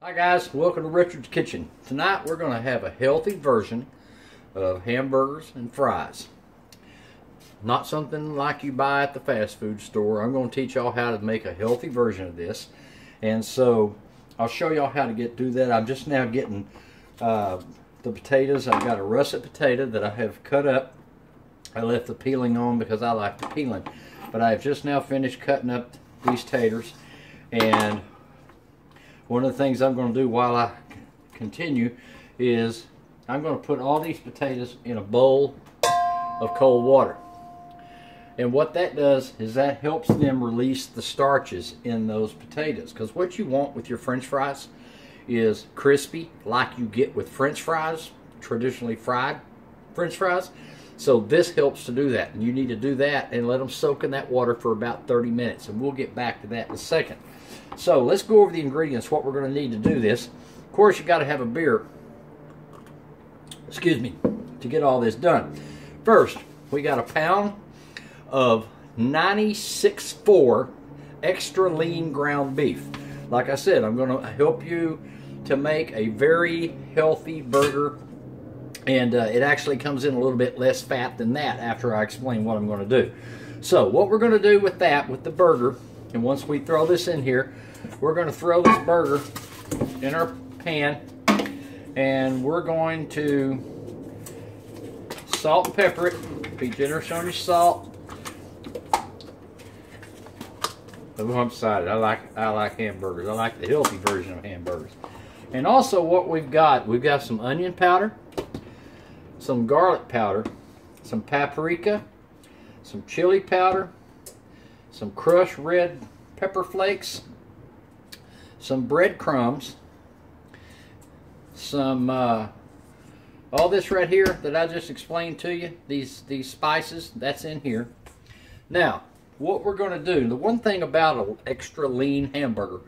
Hi guys, welcome to Richard's Kitchen. Tonight we're going to have a healthy version of hamburgers and fries. Not something like you buy at the fast food store. I'm going to teach y'all how to make a healthy version of this. And so I'll show y'all how to do that. I'm just now getting the potatoes. I've got a russet potato that I have cut up. I left the peeling on because I like the peeling. But I have just now finished cutting up these taters. And one of the things I'm going to do while I continue is I'm going to put all these potatoes in a bowl of cold water. And what that does is that helps them release the starches in those potatoes. Because what you want with your French fries is crispy, like you get with French fries, traditionally fried French fries. So this helps to do that. And you need to do that and let them soak in that water for about 30 minutes. And we'll get back to that in a second. So let's go over the ingredients, what we're going to need to do this. Of course, you got to have a beer, to get all this done. First, we got a pound of 96.4 extra lean ground beef. Like I said, I'm going to help you to make a very healthy burger, and it actually comes in a little bit less fat than that after I explain what I'm going to do. So what we're going to do with that, with the burger, and once we throw this in here, we're going to throw this burger in our pan, and we're going to salt and pepper it. Be generous on your salt. Oh, I'm excited. I like hamburgers. I like the healthy version of hamburgers. And also what we've got some onion powder, some garlic powder, some paprika, some chili powder, some crushed red pepper flakes, some breadcrumbs, some all this right here that I just explained to you, these spices, that's in here. Now, what we're going to do, the one thing about an extra lean hamburger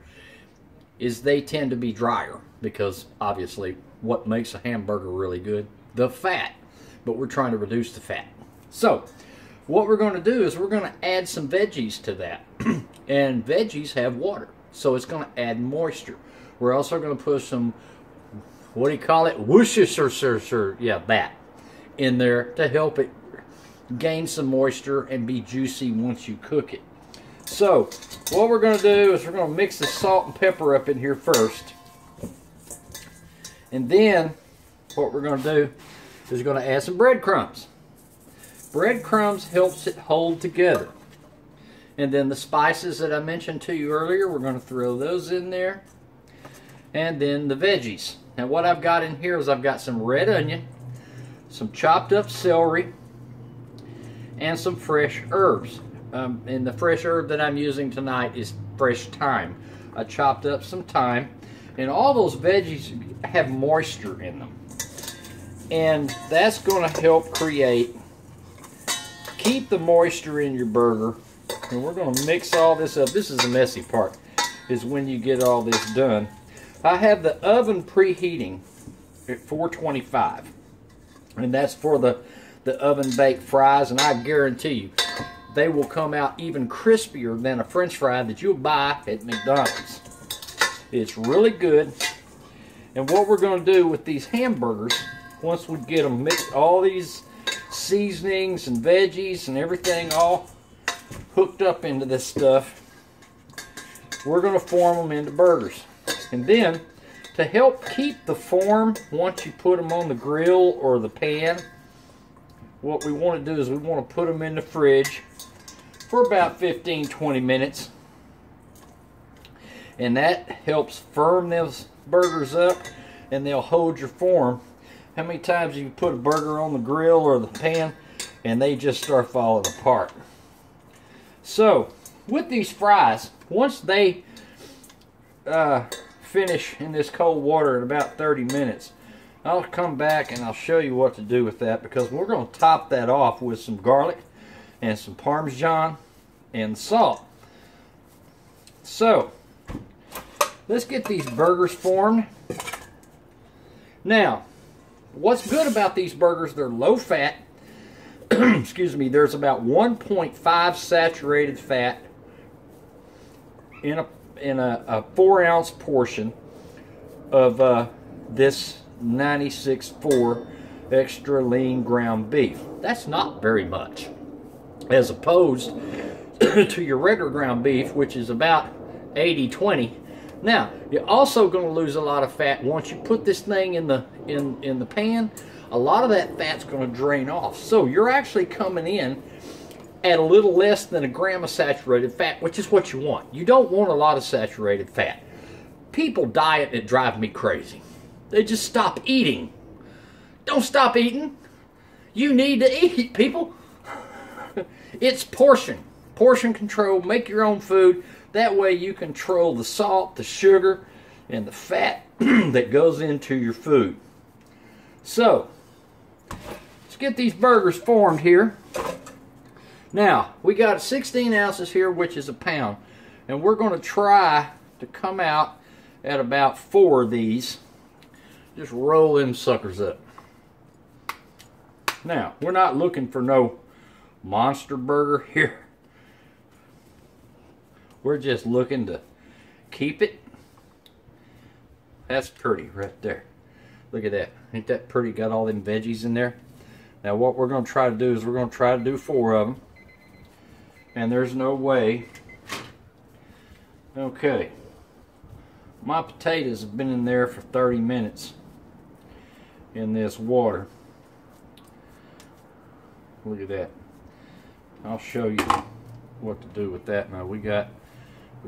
is they tend to be drier, because obviously what makes a hamburger really good? The fat. But we're trying to reduce the fat. So what we're going to do is we're going to add some veggies to that. And veggies have water, so it's going to add moisture. We're also going to put some, what do you call it? Worcestershire, yeah, that in there to help it gain some moisture and be juicy once you cook it. So what we're going to do is we're going to mix the salt and pepper up in here first. And then what we're going to do is we're going to add some breadcrumbs. Breadcrumbs helps it hold together. And then the spices that I mentioned to you earlier, we're going to throw those in there. And then the veggies. Now what I've got in here is I've got some red onion, some chopped up celery, and some fresh herbs. And the fresh herb that I'm using tonight is fresh thyme. I chopped up some thyme. And all those veggies have moisture in them. And that's going to help keep the moisture in your burger. And we're going to mix all this up. This is the messy part, is when you get all this done. I have the oven preheating at 425. And that's for the oven baked fries. And I guarantee you, they will come out even crispier than a French fry that you'll buy at McDonald's. It's really good. And what we're going to do with these hamburgers, once we get them mixed, all these seasonings and veggies and everything all hooked up into this stuff, we're going to form them into burgers. And then to help keep the form, once you put them on the grill or the pan, what we want to do is we want to put them in the fridge for about 15-20 minutes. And that helps firm those burgers up, and they'll hold your form. How many times have you put a burger on the grill or the pan and they just start falling apart? So with these fries, once they finish in this cold water in about 30 minutes, I'll come back and I'll show you what to do with that, because we're going to top that off with some garlic and some Parmesan and salt. So let's get these burgers formed. Now, what's good about these burgers, they're low fat. Excuse me, there's about 1.5 saturated fat in a 4-ounce portion of this 96.4 extra lean ground beef. That's not very much, as opposed to your regular ground beef, which is about 80-20. Now, you're also going to lose a lot of fat once you put this thing in the pan. A lot of that fat's going to drain off. So you're actually coming in at a little less than a gram of saturated fat, which is what you want. You don't want a lot of saturated fat. People diet that drive me crazy. They just stop eating. Don't stop eating. You need to eat, people. It's portion control. Make your own food. That way you control the salt, the sugar, and the fat that goes into your food. So, let's get these burgers formed here. Now, we got 16 ounces here, which is a pound. And we're going to try to come out at about 4 of these. Just roll them suckers up. Now, we're not looking for no monster burger here. We're just looking to keep it. That's pretty right there. Look at that. Ain't that pretty? Got all them veggies in there. Now what we're going to try to do is we're going to try to do 4 of them. And there's no way. Okay. My potatoes have been in there for 30 minutes in this water. Look at that. I'll show you what to do with that. Now we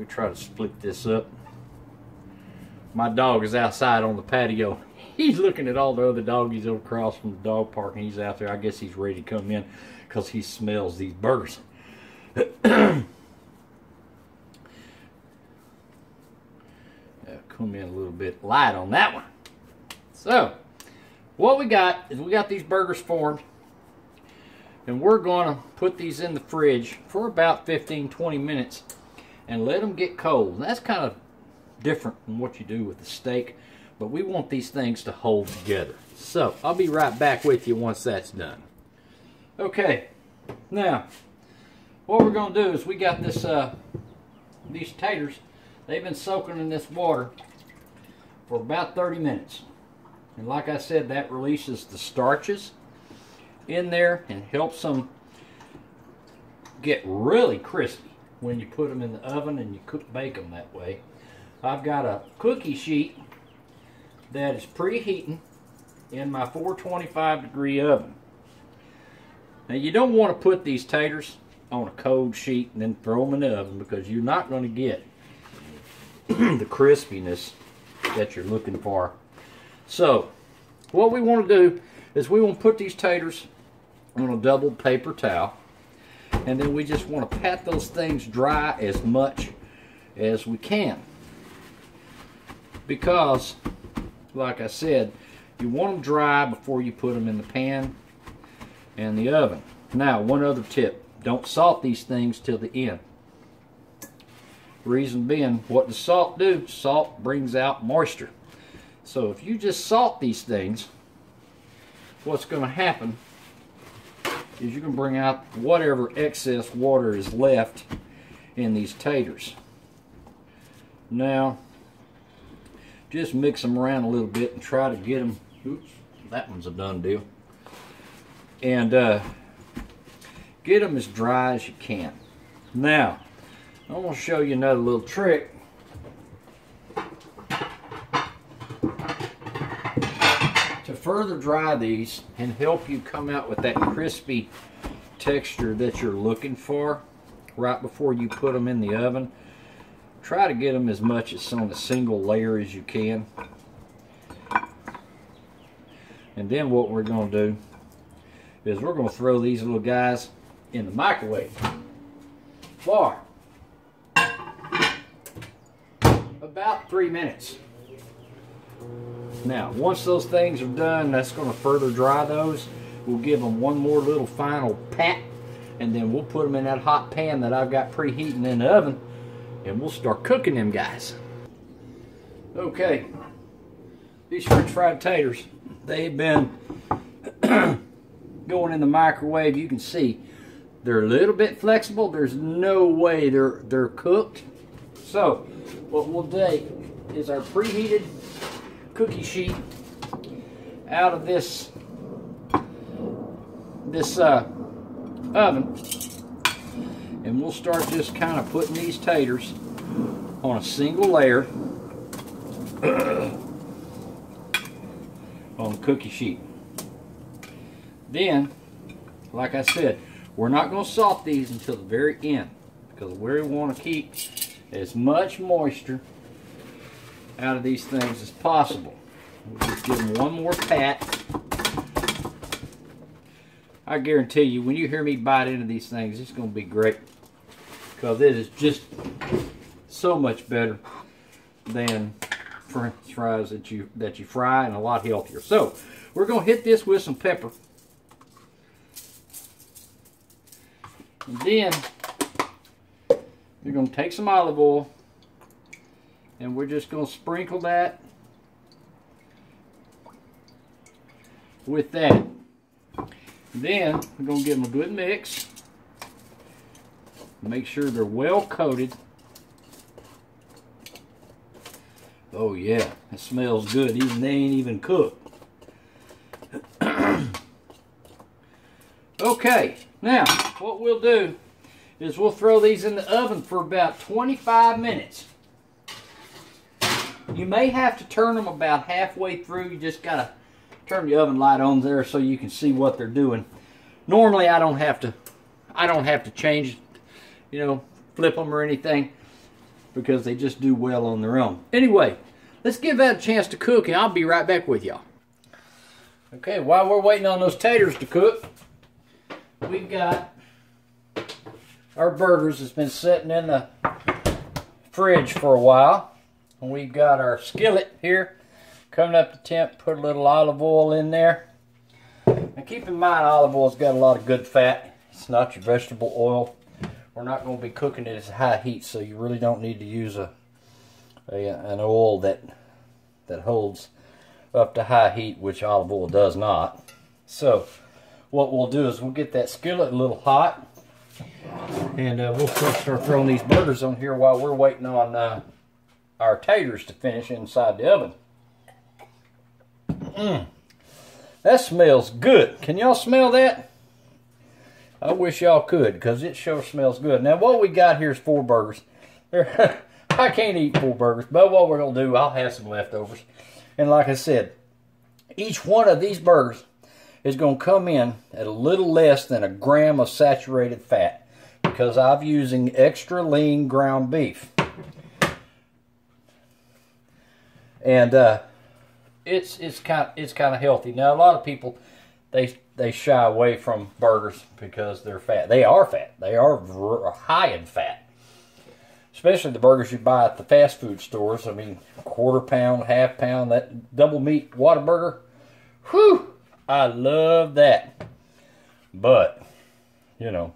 try to split this up. My dog is outside on the patio. He's looking at all the other doggies over across from the dog park, and he's out there. I guess he's ready to come in because he smells these burgers. Come in a little bit light on that one. So, what we got is we got these burgers formed, and we're going to put these in the fridge for about 15-20 minutes and let them get cold. And that's kind of different than what you do with the steak, but we want these things to hold together. So, I'll be right back with you once that's done. Okay, now, what we're going to do is we got this, these taters. They've been soaking in this water for about 30 minutes. And like I said, that releases the starches in there and helps them get really crispy when you put them in the oven and you bake them that way. I've got a cookie sheet that is preheating in my 425-degree oven. Now you don't want to put these taters on a cold sheet and then throw them in the oven, because you're not going to get the crispiness that you're looking for. So what we want to do is we want to put these taters on a double paper towel, and then we just want to pat those things dry as much as we can, because like I said, you want them dry before you put them in the pan and the oven. Now, one other tip: don't salt these things till the end. Reason being, what does salt do? Salt brings out moisture. So if you just salt these things, what's going to happen is you can bring out whatever excess water is left in these taters. Now, just mix them around a little bit and try to get them. Oops, that one's a done deal. And get them as dry as you can. Now, I'm going to show you another little trick. To further dry these and help you come out with that crispy texture that you're looking for right before you put them in the oven, try to get them as much as on a single layer as you can. And then what we're going to do is we're going to throw these little guys in the microwave for about 3 minutes. Now, once those things are done, that's going to further dry those. We'll give them one more little final pat, and then we'll put them in that hot pan that I've got preheating in the oven, and we'll start cooking them guys. Okay, these French fried taters, they've been going in the microwave. You can see they're a little bit flexible. There's no way they're cooked. So what we'll do is our preheated cookie sheet out of this oven, and we'll start just kind of putting these taters on a single layer on the cookie sheet. Then, like I said, we're not going to salt these until the very end, because we want to keep as much moisture out of these things as possible. We'll just give them one more pat. I guarantee you, when you hear me bite into these things, it's going to be great, because it is just so much better than French fries that you fry, and a lot healthier. So we're going to hit this with some pepper, and then you're going to take some olive oil, and we're just going to sprinkle that with that. Then we're going to give them a good mix. Make sure they're well coated. Oh yeah, it smells good, even they ain't even cooked. Okay, now what we'll do is we'll throw these in the oven for about 25 minutes. You may have to turn them about halfway through. You just gotta turn the oven light on there so you can see what they're doing. Normally I don't have to change, you know, flip them or anything, because they just do well on their own. Anyway, let's give that a chance to cook, and I'll be right back with y'all. Okay, while we're waiting on those taters to cook, we've got our burgers that's been sitting in the fridge for a while. And we've got our skillet here coming up to temp. Put a little olive oil in there. And keep in mind, olive oil's got a lot of good fat. It's not your vegetable oil. We're not going to be cooking it at high heat, so you really don't need to use an oil that holds up to high heat, which olive oil does not. So what we'll do is we'll get that skillet a little hot, and we'll start throwing these burgers on here while we're waiting on our taters to finish inside the oven. That smells good. Can y'all smell that? I wish y'all could, because it sure smells good. Now what we got here is 4 burgers. I can't eat 4 burgers, but what we're going to do, I'll have some leftovers. And like I said, each one of these burgers is going to come in at a little less than 1 gram of saturated fat, because I'm using extra lean ground beef. And it's kind of healthy. Now a lot of people, they shy away from burgers because they're fat. They are fat. They are high in fat. Especially the burgers you buy at the fast food stores. I mean, 1/4 pound, 1/2 pound, that double meat Whataburger. Whew! I love that. But, you know.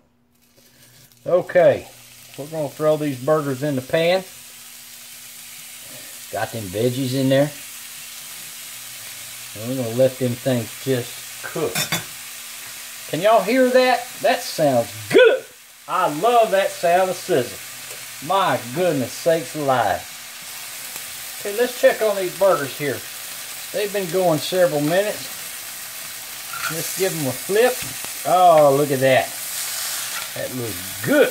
Okay. We're going to throw these burgers in the pan. Got them veggies in there. And we're going to let them things just cook. Can y'all hear that? That sounds good. I love that sound of sizzle. My goodness sakes alive. Okay, let's check on these burgers here. They've been going several minutes. Let's give them a flip. Oh, look at that. That looks good.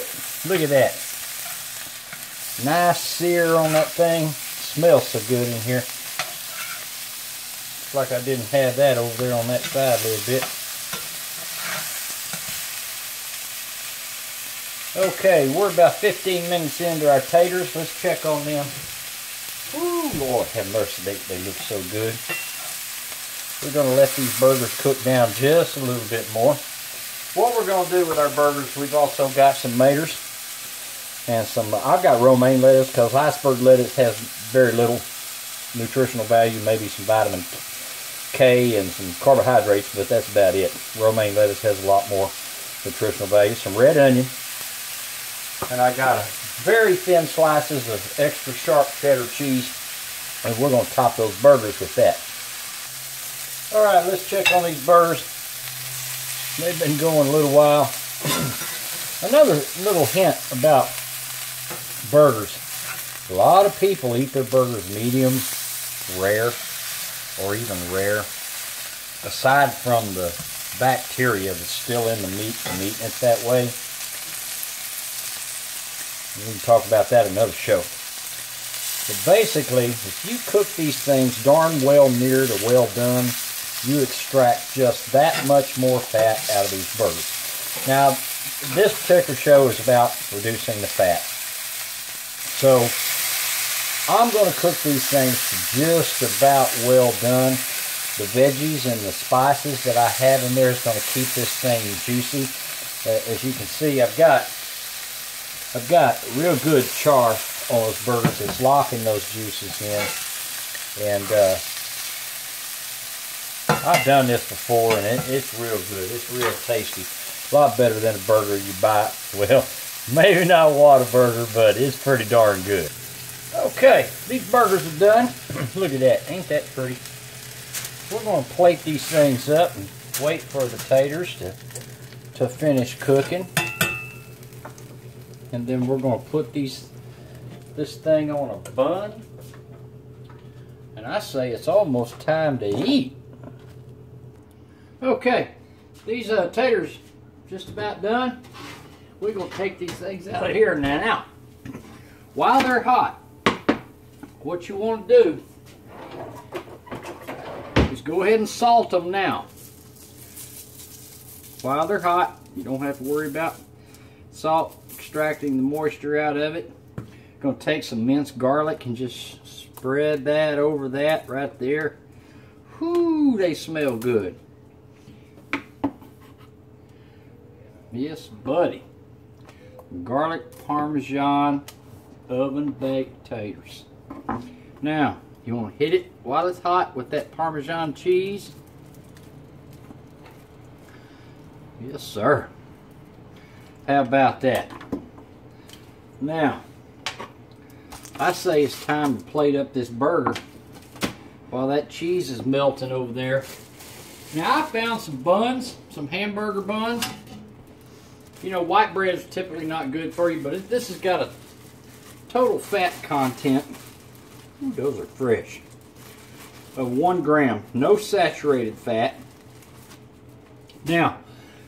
Look at that. Nice sear on that thing. Smells so good in here. Looks like I didn't have that over there on that side a little bit. Okay, we're about 15 minutes into our taters. Let's check on them. Ooh, Lord have mercy, they look so good. We're going to let these burgers cook down just a little bit more. What we're going to do with our burgers, we've also got some maters and some, I've got romaine lettuce, because iceberg lettuce has very little nutritional value, maybe some vitamin K and some carbohydrates, but that's about it. Romaine lettuce has a lot more nutritional value. Some red onion, and I got very thin slices of extra sharp cheddar cheese, and we're going to top those burgers with that. Alright, let's check on these burgers. They've been going a little while. Another little hint about burgers. A lot of people eat their burgers medium, rare. or even rare. Aside from the bacteria that's still in the meat from eating it that way. We can talk about that another show. But basically, if you cook these things darn well near to well done, you extract just that much more fat out of these burgers. Now, this particular show is about reducing the fat. So, I'm going to cook these things just about well done. The veggies and the spices that I have in there is going to keep this thing juicy. As you can see, I've got real good char on those burgers. It's locking those juices in. And I've done this before, and it's real good. It's real tasty. A lot better than a burger you buy. Well, maybe not Whataburger, but it's pretty darn good. Okay, these burgers are done. Look at that. Ain't that pretty? We're going to plate these things up and wait for the taters to finish cooking. And then we're going to put this thing on a bun. And I say it's almost time to eat. Okay, these taters just about done. We're going to take these things out of here now. While they're hot, what you want to do is go ahead and salt them now. While they're hot, you don't have to worry about salt extracting the moisture out of it. Going to take some minced garlic and just spread that over that right there. Whoo, they smell good. Yes, buddy. Garlic Parmesan oven baked taters. Now, you want to hit it while it's hot with that Parmesan cheese. Yes, sir. How about that? Now, I say it's time to plate up this burger while that cheese is melting over there. Now, I found some buns, some hamburger buns. You know, white bread is typically not good for you, but this has got a total fat content. Ooh, those are fresh. Of 1 gram. No saturated fat. Now,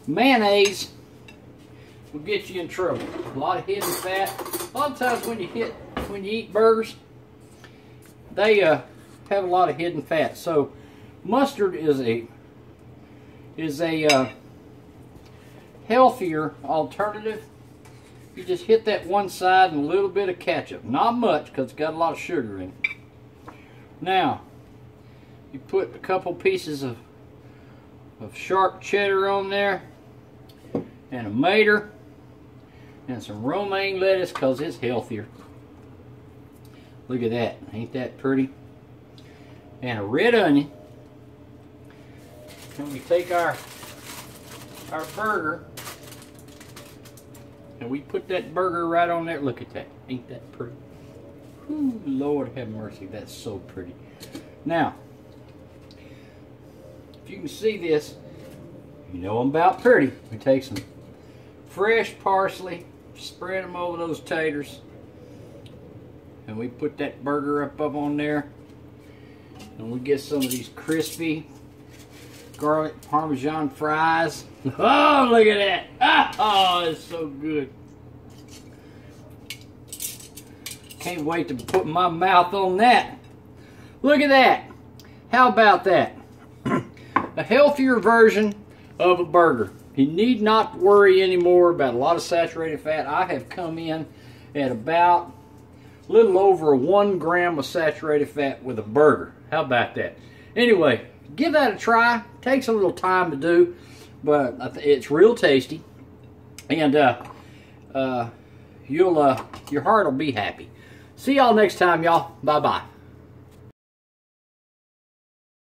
mayonnaise will get you in trouble. A lot of hidden fat. A lot of times when you eat burgers, they have a lot of hidden fat. So mustard is a healthier alternative. You just hit that one side and a little bit of ketchup. Not much, because it's got a lot of sugar in it. Now, you put a couple pieces of sharp cheddar on there, and a mater, and some romaine lettuce, because it's healthier. Look at that. Ain't that pretty? And a red onion. And we take our burger, and we put that burger right on there. Look at that. Ain't that pretty? Ooh, Lord have mercy. That's so pretty. Now, if you can see this, you know I'm about pretty. We take some fresh parsley, spread them over those taters, and we put that burger up on there, and we get some of these crispy garlic Parmesan fries. Oh, look at that. Oh, it's so good. Can't wait to put my mouth on that. Look at that. How about that? A healthier version of a burger. You need not worry anymore about a lot of saturated fat. I have come in at about a little over 1 gram of saturated fat with a burger. How about that? Anyway, give that a try. Takes a little time to do, but it's real tasty, and your heart will be happy. See y'all next time, y'all. Bye-bye.